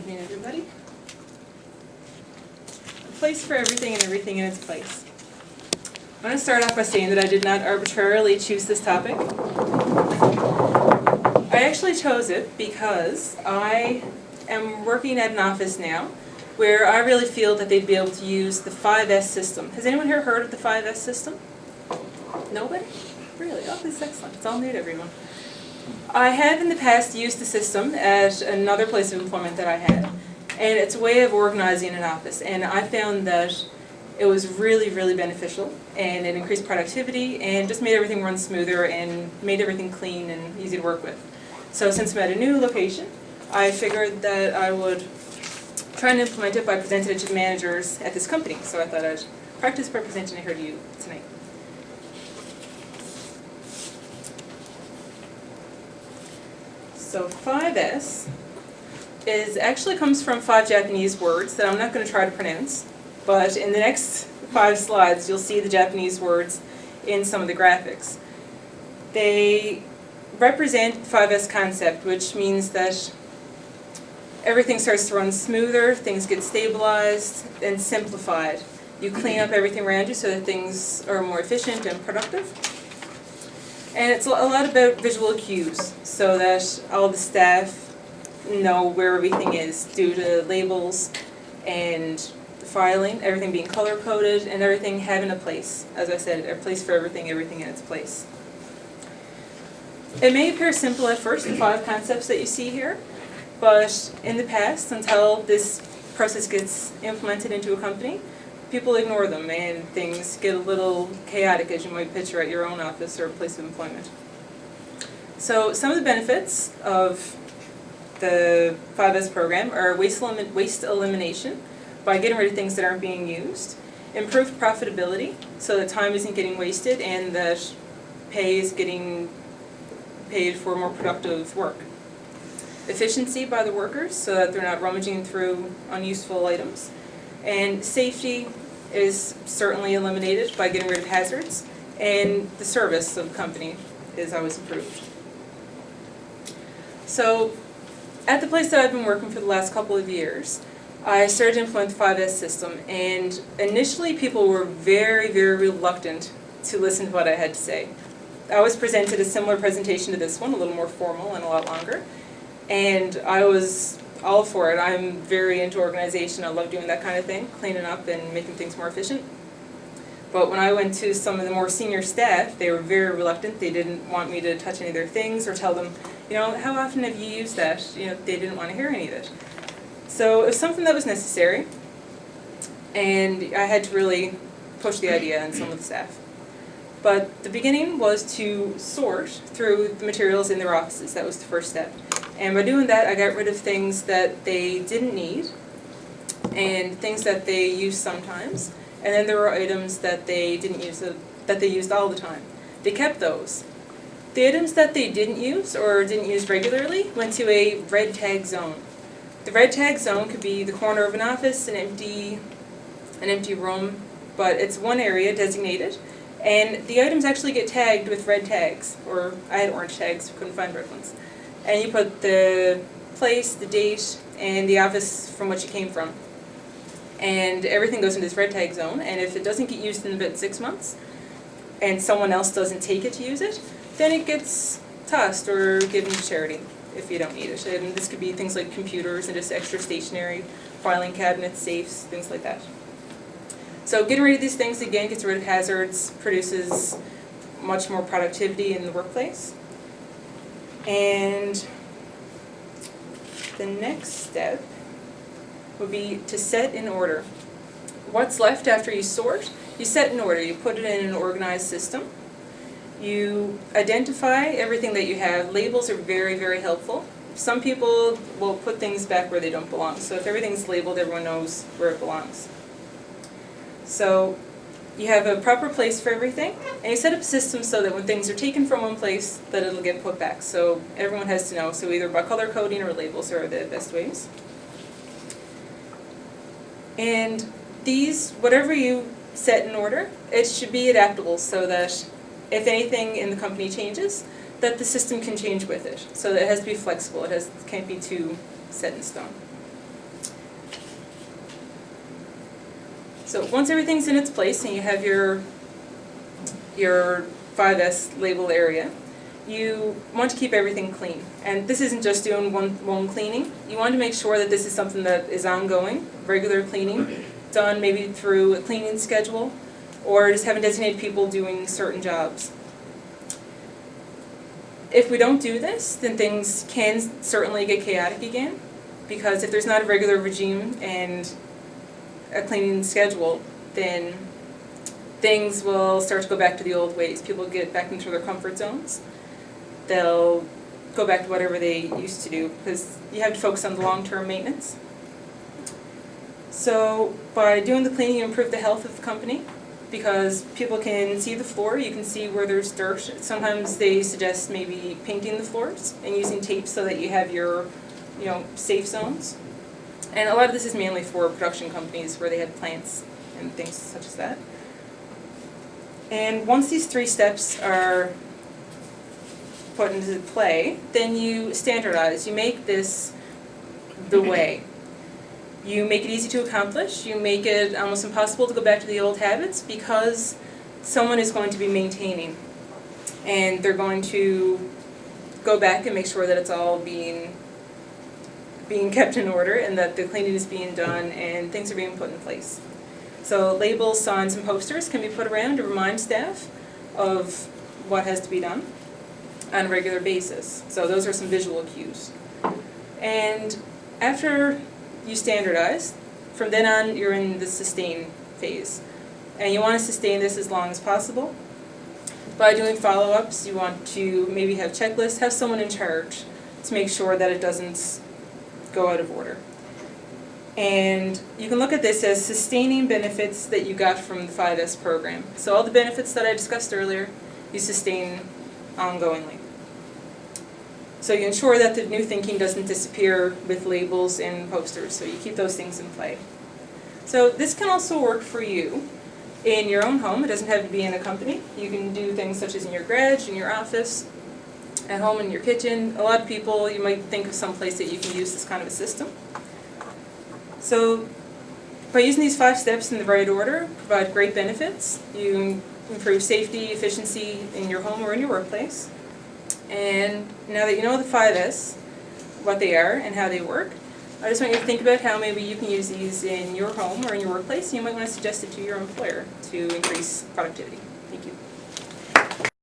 evening, everybody. A place for everything and everything in its place. I'm going to start off by saying that I did not arbitrarily choose this topic. I actually chose it because I am working at an office now where I really feel that they'd be able to use the 5S system. Has anyone here heard of the 5S system? Nobody? Really? Oh, this is excellent. It's all new to everyone. I have in the past used the system at another place of employment that I had, and it's a way of organizing an office, and I found that it was really, really beneficial, and it increased productivity and just made everything run smoother and made everything clean and easy to work with. So since I'm at a new location, I figured that I would try and implement it by presenting it to the managers at this company. So I thought I'd practice by presenting it here to you tonight. So 5S actually comes from 5 Japanese words that I'm not going to try to pronounce, but in the next 5 slides you'll see the Japanese words in some of the graphics. They represent 5S concept, which means that everything starts to run smoother, things get stabilized and simplified. You clean up everything around you so that things are more efficient and productive. And it's a lot about visual cues, so that all the staff know where everything is due to labels and filing, everything being color-coded, and everything having a place. As I said, a place for everything, everything in its place. It may appear simple at first, the 5 concepts that you see here, but in the past, until this process gets implemented into a company, people ignore them and things get a little chaotic, as you might picture at your own office or place of employment. So some of the benefits of the 5S program are waste elimination by getting rid of things that aren't being used, improved profitability so that time isn't getting wasted and that pay is getting paid for more productive work, efficiency by the workers so that they're not rummaging through unuseful items, and safety is certainly eliminated by getting rid of hazards, and the service of the company is always improved. So at the place that I've been working for the last couple of years, I started to implement the 5S system, and initially people were very, very reluctant to listen to what I had to say. I was presented a similar presentation to this one, a little more formal and a lot longer, and I was all for it. I'm very into organization. I love doing that kind of thing, cleaning up and making things more efficient. But when I went to some of the more senior staff, they were very reluctant. They didn't want me to touch any of their things or tell them, how often have you used that? They didn't want to hear any of it. So it was something that was necessary, and I had to really push the idea on some of the staff. But the beginning was to sort through the materials in their offices. That was the first step. And by doing that, I got rid of things that they didn't need and things that they used sometimes. And then there were items that they didn't use, that they used all the time. They kept those. The items that they didn't use or didn't use regularly went to a red tag zone. The red tag zone could be the corner of an office, an empty room, but it's one area designated. And the items actually get tagged with red tags, or I had orange tags, couldn't find red ones. And you put the place, the date, and the office from which it came from. And everything goes into this red tag zone, and if it doesn't get used in about 6 months, and someone else doesn't take it to use it, then it gets tossed or given to charity if you don't need it. And this could be things like computers and just extra stationery, filing cabinets, safes, things like that. So getting rid of these things, again, gets rid of hazards, produces much more productivity in the workplace. And the next step would be to set in order. What's left after you sort, you set in order. You put it in an organized system. You identify everything that you have. Labels are very, very helpful. Some people will put things back where they don't belong. So if everything's labeled, everyone knows where it belongs. So you have a proper place for everything, and you set up a system so that when things are taken from one place, that it'll get put back. So everyone has to know. So either by color coding or labels are the best ways. And these, whatever you set in order, it should be adaptable so that if anything in the company changes, that the system can change with it. So that it has to be flexible. Can't be too set in stone. So once everything's in its place and you have your 5S label area, you want to keep everything clean. And this isn't just doing one cleaning. You want to make sure that this is something that is ongoing, regular cleaning, done maybe through a cleaning schedule, or just having designated people doing certain jobs. If we don't do this, then things can certainly get chaotic again, because if there's not a regular regime and a cleaning schedule, then things will start to go back to the old ways. People get back into their comfort zones. They'll go back to whatever they used to do, because you have to focus on the long-term maintenance. So by doing the cleaning, you improve the health of the company, because people can see the floor, you can see where there's dirt. Sometimes they suggest maybe painting the floors and using tape so that you have your safe zones. And a lot of this is mainly for production companies where they have plants and things such as that. And once these 3 steps are put into play, then you standardize. You make this the way. You make it easy to accomplish. You make it almost impossible to go back to the old habits, because someone is going to be maintaining. And they're going to go back and make sure that it's all being kept in order, and that the cleaning is being done and things are being put in place. So labels, signs, and posters can be put around to remind staff of what has to be done on a regular basis. So those are some visual cues. And after you standardize, from then on you're in the sustain phase. And you want to sustain this as long as possible. By doing follow-ups, you want to maybe have checklists, have someone in charge to make sure that it doesn't go out of order. And you can look at this as sustaining benefits that you got from the 5S program. So all the benefits that I discussed earlier, you sustain ongoingly. So you ensure that the new thinking doesn't disappear with labels and posters, so you keep those things in play. So this can also work for you in your own home. It doesn't have to be in a company. You can do things such as in your garage, in your office, at home, in your kitchen. A lot of people, you might think of some place that you can use this kind of a system. So by using these 5 steps in the right order, provide great benefits. You improve safety, efficiency in your home or in your workplace. And now that you know the 5S, what they are and how they work, I just want you to think about how maybe you can use these in your home or in your workplace, and you might want to suggest it to your employer to increase productivity.